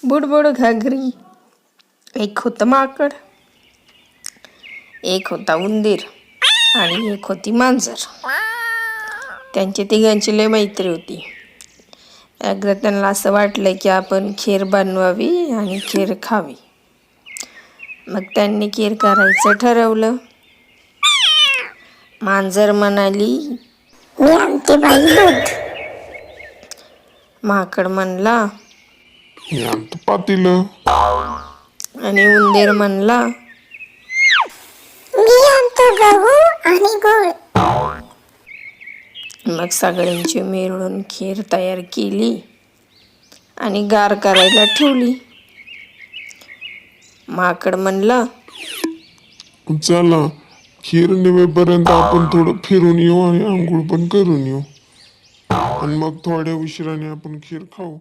बुडबुड घागरी. एक होतं माकड, एक होता उंदीर आणि एक होती मांजर. त्यांची तिघांची लय मैत्री होती. एकदा त्यांना असं वाटलं की आपण खीर बनवावी आणि खीर खावी. मग त्यांनी खीर करायचं ठरवलं. मांजर म्हणाली, मी आणते बाई दूध. माकड म्हणला मी आणतो पातेलं. आणि उंदीर म्हणला, मी आणतो गहू आणि गूळ. मग सगळ्यांची मिळून खीर तयार केली आणि गार करायला ठेवली. माकड म्हणला, चला खीर निवेपर्यंत आपण थोडं फिरून येऊ आणि आंघोळ पण करून येऊ आणि मग थोड्या उशिराने आपण खीर खाऊ.